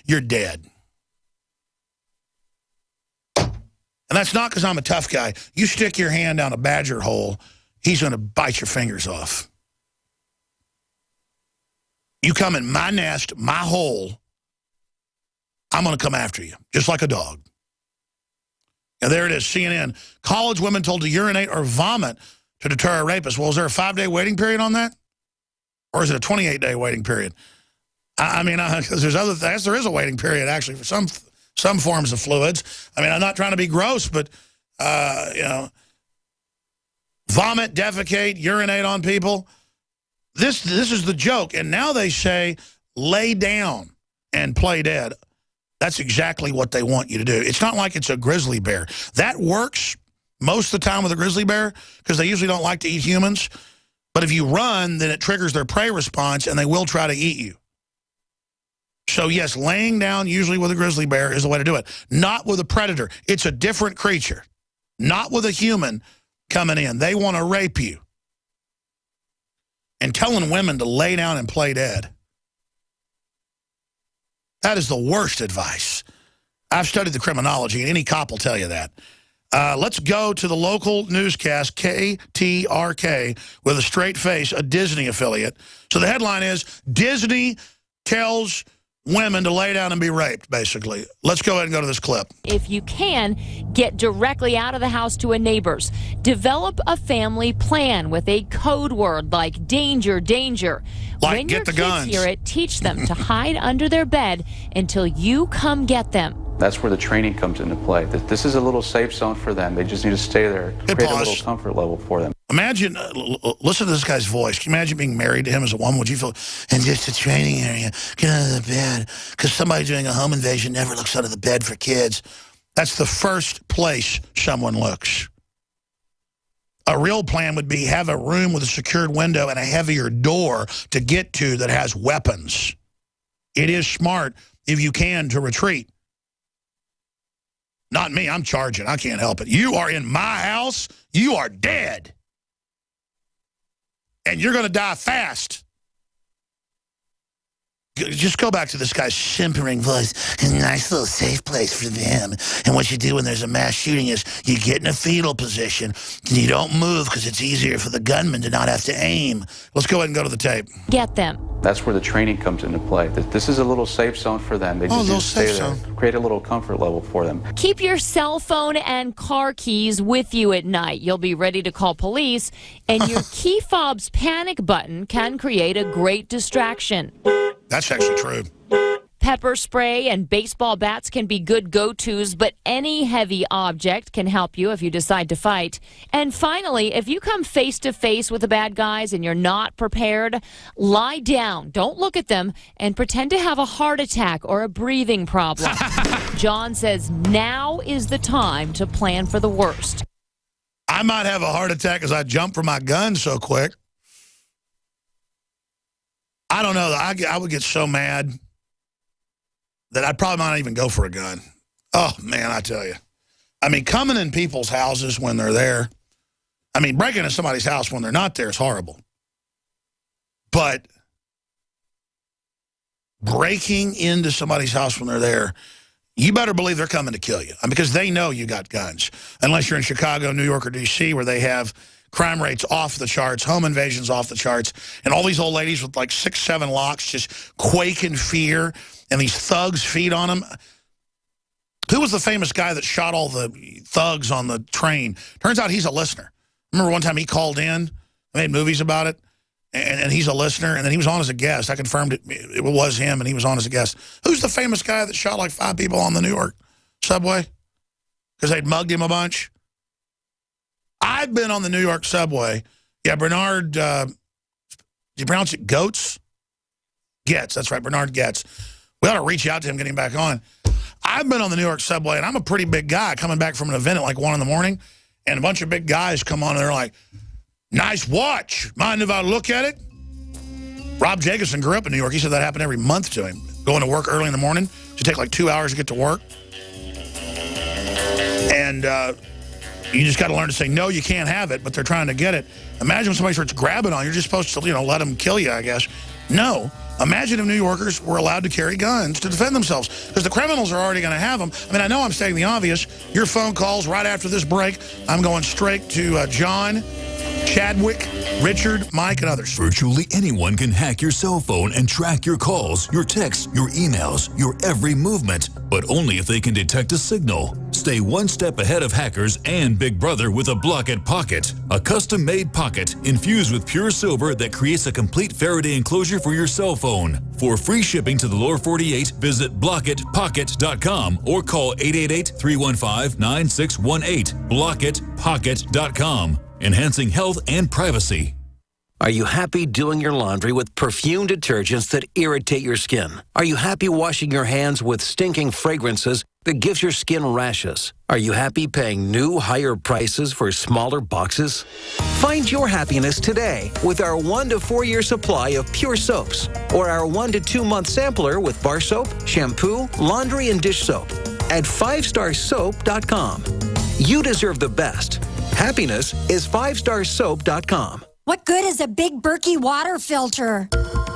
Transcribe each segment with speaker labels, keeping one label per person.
Speaker 1: you're dead. And that's not because I'm a tough guy. You stick your hand down a badger hole, he's going to bite your fingers off. You come in my nest, my hole, I'm going to come after you, just like a dog. And there it is, CNN. College women told to urinate or vomit to deter a rapist. Well, is there a 5-day waiting period on that? Or is it a 28-day waiting period? I mean, because there's other things. There is a waiting period, actually, for some forms of fluids. I mean, I'm not trying to be gross, but, you know, vomit, defecate, urinate on people. This is the joke. And now they say, lay down and play dead. That's exactly what they want you to do. It's not like it's a grizzly bear. That works most of the time with a grizzly bear because they usually don't like to eat humans. But if you run, then it triggers their prey response, and they will try to eat you. So, yes, laying down usually with a grizzly bear is the way to do it. Not with a predator. It's a different creature. Not with a human coming in. They want to rape you. And telling women to lay down and play dead. That is the worst advice. I've studied the criminology, and any cop will tell you that. Let's go to the local newscast, KTRK, with a straight face, a Disney affiliate. So the headline is, Disney tells women to lay down and be raped, basically. Let's go ahead and go to this clip.
Speaker 2: If you can, get directly out of the house to a neighbor's. Develop a family plan with a code word like danger, danger.
Speaker 1: Like,
Speaker 2: when
Speaker 1: get
Speaker 2: your
Speaker 1: the
Speaker 2: kids
Speaker 1: guns.
Speaker 2: hear it, teach them to hide under their bed until you come get them.
Speaker 3: That's where the training comes into play. This is a little safe zone for them. They just need to stay there, create a little comfort level for them.
Speaker 1: Imagine, listen to this guy's voice. Can you imagine being married to him as a woman? Would you feel, in just a training area, get out of the bed, because somebody doing a home invasion never looks under the bed for kids. That's the first place someone looks. A real plan would be have a room with a secured window and a heavier door to get to that has weapons. It is smart, if you can, to retreat. Not me, I'm charging. I can't help it. You are in my house, you are dead. And you're going to die fast. Just go back to this guy's simpering voice. A nice little safe place for them. And what you do when there's a mass shooting is you get in a fetal position and you don't move because it's easier for the gunman to not have to aim. Let's go ahead and go to the tape.
Speaker 2: Get them.
Speaker 3: That's where the training comes into play. This is a little safe zone for them. They just need to stay there, create a little comfort level for them.
Speaker 2: Keep your cell phone and car keys with you at night. You'll be ready to call police, and your key fob's panic button can create a great distraction.
Speaker 1: That's actually true.
Speaker 2: Pepper spray and baseball bats can be good go-tos, but any heavy object can help you if you decide to fight. And finally, if you come face-to-face with the bad guys and you're not prepared, lie down, don't look at them, and pretend to have a heart attack or a breathing problem. John says now is the time to plan for the worst.
Speaker 1: I might have a heart attack as I jump for my gun so quick. I don't know. I would get so mad that I'd probably not even go for a gun. Oh, man, I tell you. I mean, coming in people's houses when they're there. I mean, breaking into somebody's house when they're not there is horrible. But breaking into somebody's house when they're there, you better believe they're coming to kill you. Because they know you got guns. Unless you're in Chicago, New York, or D.C., where they have crime rates off the charts, home invasions off the charts, and all these old ladies with like 6, 7 locks just quake in fear, and these thugs feed on them. Who was the famous guy that shot all the thugs on the train? Turns out he's a listener. Remember one time he called in, made movies about it, and he's a listener, and then he was on as a guest. I confirmed it was him, and he was on as a guest. Who's the famous guy that shot like 5 people on the New York subway? Because they'd mugged him a bunch? I've been on the New York subway. Yeah, Bernard, do you pronounce it Goetz? Getz, that's right, Bernard Getz. We ought to reach out to him, get him back on. I've been on the New York subway, and I'm a pretty big guy coming back from an event at like 1 in the morning, and a bunch of big guys come on, and they're like, nice watch. Mind if I look at it? Rob Jacobson grew up in New York. He said that happened every month to him. Going to work early in the morning to take like 2 hours to get to work. And you just got to learn to say, no, you can't have it, but they're trying to get it. Imagine when somebody starts grabbing on you. You're just supposed to, let them kill you, I guess. No. Imagine if New Yorkers were allowed to carry guns to defend themselves, because the criminals are already going to have them. I mean, I know I'm stating the obvious. Your phone calls right after this break, I'm going straight to John, Chadwick, Richard, Mike, and others.
Speaker 4: Virtually anyone can hack your cell phone and track your calls, your texts, your emails, your every movement, but only if they can detect a signal. Stay one step ahead of hackers and Big Brother with a Block-It Pocket, a custom-made pocket infused with pure silver that creates a complete Faraday enclosure for your cell phone. For free shipping to the lower 48, visit blockitpocket.com or call 888-315-9618. blockitpocket.com. Enhancing health and privacy.
Speaker 5: Are you happy doing your laundry with perfume detergents that irritate your skin? Are you happy washing your hands with stinking fragrances that gives your skin rashes? Are you happy paying new, higher prices for smaller boxes? Find your happiness today with our 1 to 4 year supply of pure soaps or our 1 to 2 month sampler with bar soap, shampoo, laundry, and dish soap at 5starsoap.com. You deserve the best. Happiness is 5starsoap.com.
Speaker 6: What good is a Big Berkey water filter?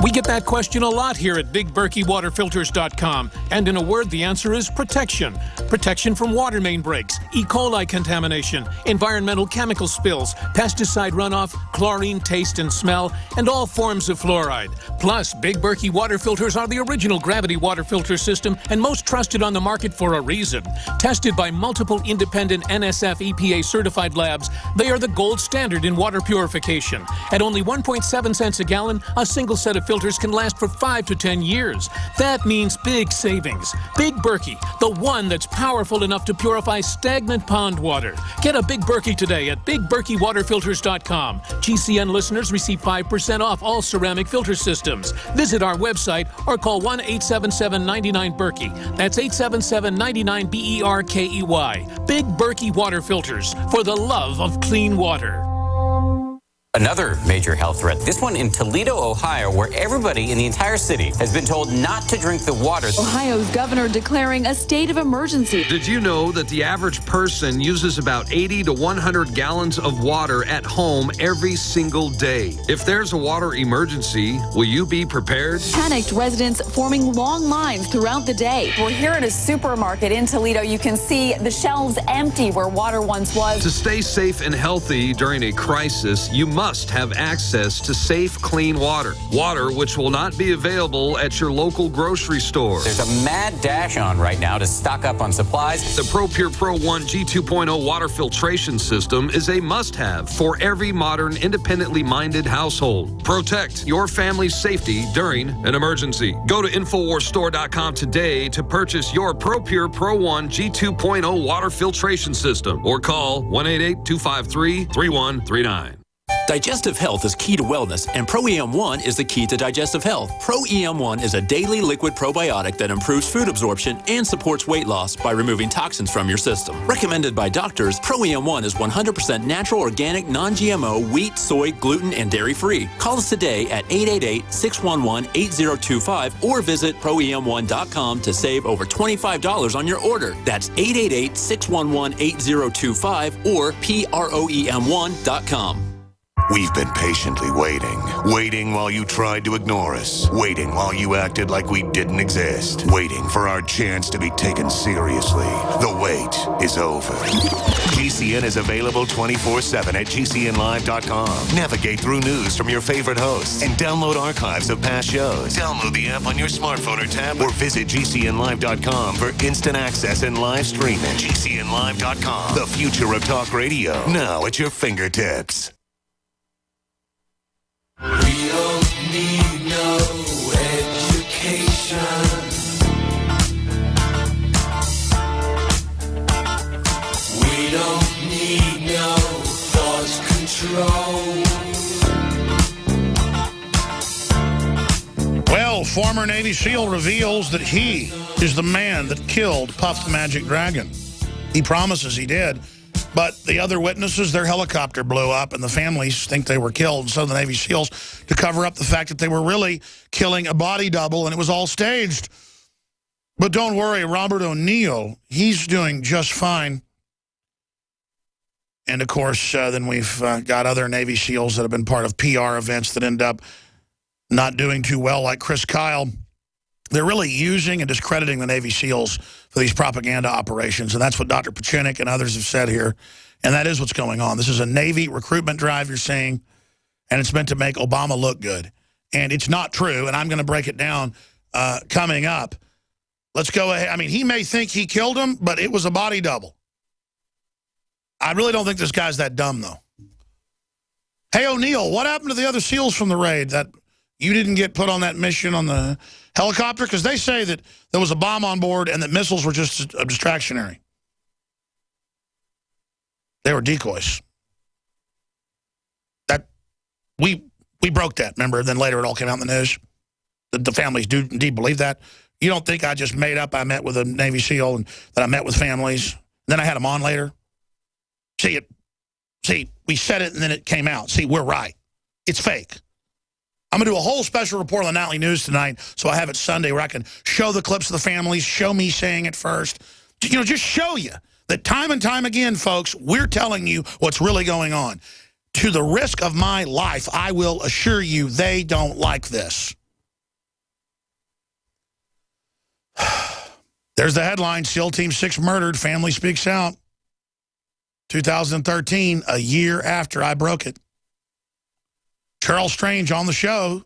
Speaker 7: We get that question a lot here at BigBerkeyWaterFilters.com. And in a word, the answer is protection. Protection from water main breaks, E. coli contamination, environmental chemical spills, pesticide runoff, chlorine taste and smell, and all forms of fluoride. Plus, Big Berkey water filters are the original gravity water filter system and most trusted on the market for a reason. Tested by multiple independent NSF EPA certified labs, they are the gold standard in water purification. At only 1.7 cents a gallon, a single set of filters can last for 5 to 10 years. That means big savings. Big Berkey, the one that's powerful enough to purify stagnant pond water. Get a Big Berkey today at BigBerkeyWaterFilters.com. GCN listeners receive 5% off all ceramic filter systems. Visit our website or call 1-877-99-BERKEY. That's 877-99-BERKEY. Big Berkey Water Filters, for the love of clean water.
Speaker 8: Another major health threat, this one in Toledo, Ohio, where everybody in the entire city has been told not to drink the water.
Speaker 9: Ohio's governor declaring a state of emergency.
Speaker 10: Did you know that the average person uses about 80 to 100 gallons of water at home every single day? If there's a water emergency, will you be prepared?
Speaker 9: Panicked residents forming long lines throughout the day.
Speaker 11: We're here at a supermarket in Toledo. You can see the shelves empty where water once was.
Speaker 10: To stay safe and healthy during a crisis, you must have access to safe, clean water. Water which will not be available at your local grocery store.
Speaker 8: There's a mad dash on right now to stock up on supplies.
Speaker 10: The ProPure Pro 1 G2.0 water filtration system is a must-have for every modern, independently minded household. Protect your family's safety during an emergency. Go to InfoWarsStore.com today to purchase your ProPure Pro 1 G2.0 water filtration system or call 1-888-253-3139.
Speaker 12: Digestive health is key to wellness, and Pro-EM1 is the key to digestive health. Pro-EM1 is a daily liquid probiotic that improves food absorption and supports weight loss by removing toxins from your system. Recommended by doctors, Pro-EM1 is 100% natural, organic, non-GMO, wheat, soy, gluten, and dairy-free. Call us today at 888-611-8025 or visit ProEM1.com to save over $25 on your order. That's 888-611-8025 or PROEM1.com.
Speaker 13: We've been patiently waiting while you tried to ignore us, waiting while you acted like we didn't exist, waiting for our chance to be taken seriously. The wait is over. GCN is available 24/7 at GCNlive.com. Navigate through news from your favorite hosts and download archives of past shows. Download the app on your smartphone or tablet or visit GCNlive.com for instant access and live streaming. GCNlive.com, the future of talk radio, now at your fingertips.
Speaker 14: We don't need no education. We don't need no thought control.
Speaker 1: Well, former Navy SEAL reveals that he is the man that killed Puff the Magic Dragon. He promises he did. But the other witnesses, their helicopter blew up, and the families think they were killed. And so the Navy SEALs, to cover up the fact that they were really killing a body double, and it was all staged. But don't worry, Robert O'Neill, he's doing just fine. And, of course, then we've got other Navy SEALs that have been part of PR events that end up not doing too well like Chris Kyle. They're really using and discrediting the Navy SEALs for these propaganda operations, and that's what Dr. Pachinik and others have said here, and that is what's going on. This is a Navy recruitment drive, you're seeing, and it's meant to make Obama look good. And it's not true, and I'm going to break it down coming up. Let's go ahead. I mean, he may think he killed him, but it was a body double. I really don't think this guy's that dumb, though. Hey, O'Neill, what happened to the other SEALs from the raid that you didn't get put on that mission on the helicopter? Because they say that there was a bomb on board and that missiles were just a distractionary. They were decoys. That we broke that, remember? Then later it all came out in the news. The families do indeed believe that. You don't think I just made up I met with a Navy SEAL and that I met with families. Then I had them on later. See, we said it and then it came out. See, we're right. It's fake. I'm going to do a whole special report on the Nightly News tonight, so I have it Sunday where I can show the clips of the families, show me saying it first. You know, just show you that time and time again, folks, we're telling you what's really going on. To the risk of my life, I will assure you they don't like this. There's the headline, SEAL Team 6 murdered, family speaks out. 2013, a year after I broke it. Charles Strange on the show,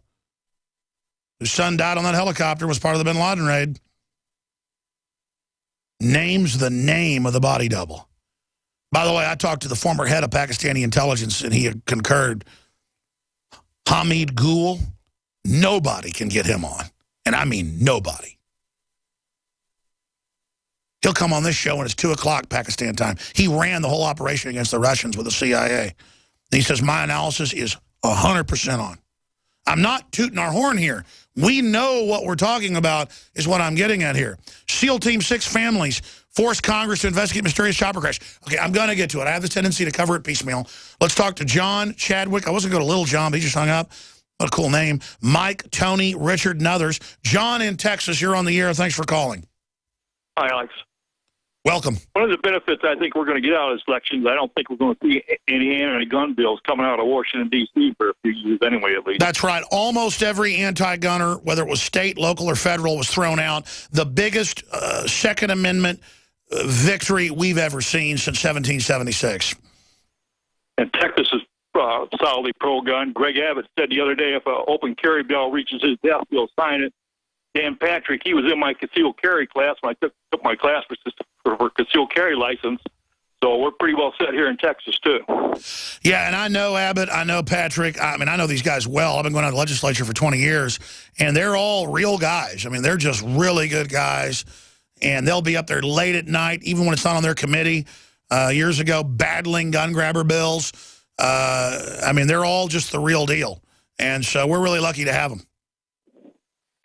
Speaker 1: whose son died on that helicopter, was part of the bin Laden raid, names the name of the body double. By the way, I talked to the former head of Pakistani intelligence, and he had concurred. Hamid Gul, nobody can get him on. And I mean nobody. He'll come on this show when it's 2 o'clock Pakistan time. He ran the whole operation against the Russians with the CIA. And he says, my analysis is 100% on. I'm not tooting our horn here. We know what we're talking about is what I'm getting at here. SEAL Team 6 families force Congress to investigate mysterious chopper crash. Okay, I'm going to get to it. I have the tendency to cover it piecemeal. Let's talk to John Chadwick. I wasn't going to Little John, but he just hung up. What a cool name. Mike, Tony, Richard, and others. John in Texas, you're on the air. Thanks for calling.
Speaker 15: Hi, Alex.
Speaker 1: Welcome.
Speaker 15: One of the benefits I think we're going to get out of this election is I don't think we're going to see any anti-gun bills coming out of Washington, D.C. for a few years anyway, at least.
Speaker 1: That's right. Almost every anti-gunner, whether it was state, local, or federal, was thrown out. The biggest Second Amendment victory we've ever seen since 1776.
Speaker 15: And Texas is solidly pro-gun. Greg Abbott said the other day if an open carry bill reaches his desk, he'll sign it. Dan Patrick, he was in my concealed carry class when I took my class for concealed carry license. So we're pretty well set here in Texas, too.
Speaker 1: Yeah, and I know Abbott, I know Patrick. I mean, I know these guys well. I've been going to the legislature for 20 years, and they're all real guys. I mean, they're just really good guys, and they'll be up there late at night, even when it's not on their committee, years ago, battling gun grabber bills. I mean, they're all just the real deal, and so we're really lucky to have them.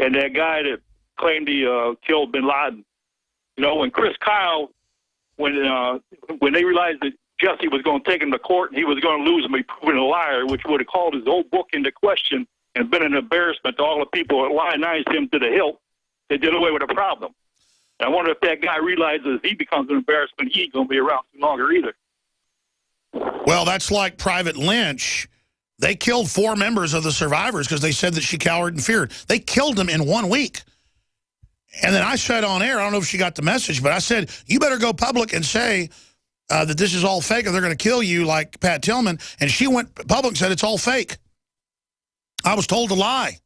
Speaker 15: And that guy that claimed he killed bin Laden, you know, when Chris Kyle, when they realized that Jesse was going to take him to court and he was going to lose and be proven a liar, which would have called his whole book into question and been an embarrassment to all the people that lionized him to the hilt, they did away with a problem. And I wonder if that guy realizes if he becomes an embarrassment, he ain't going to be around too longer either.
Speaker 1: Well, that's like Private Lynch. They killed 4 members of the survivors because they said that she cowered and feared. They killed them in 1 week. And then I said on air, I don't know if she got the message, but I said, you better go public and say that this is all fake or they're going to kill you like Pat Tillman. And she went public and said it's all fake. I was told to lie.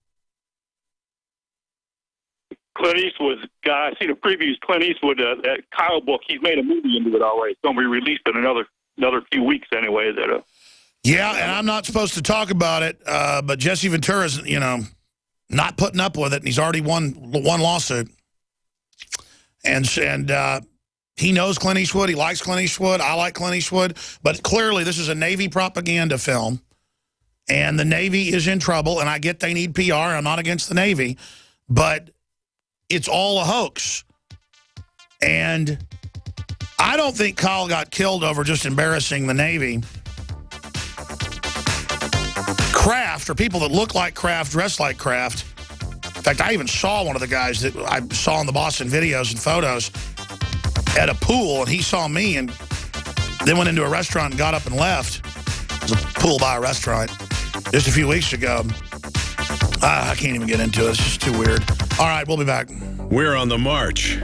Speaker 15: Clint Eastwood's guy, I see the previews, Clint Eastwood, that Kyle book, he's made a movie into it already. It's going to be released in another few weeks anyway.
Speaker 1: Yeah, and I'm not supposed to talk about it, but Jesse Ventura's, you know, not putting up with it, and he's already won one lawsuit. And he knows Clint Eastwood. He likes Clint Eastwood. I like Clint Eastwood. But clearly this is a Navy propaganda film, and the Navy is in trouble, and I get they need PR. I'm not against the Navy, but it's all a hoax. And I don't think Kyle got killed over just embarrassing the Navy. Kraft, or people that look like Kraft, dress like Kraft. In fact, I even saw one of the guys that I saw in the Boston videos and photos at a pool, and he saw me and then went into a restaurant and got up and left. It was a pool by a restaurant just a few weeks ago. I can't even get into it. It's just too weird. All right, we'll be back.
Speaker 16: We're on the march.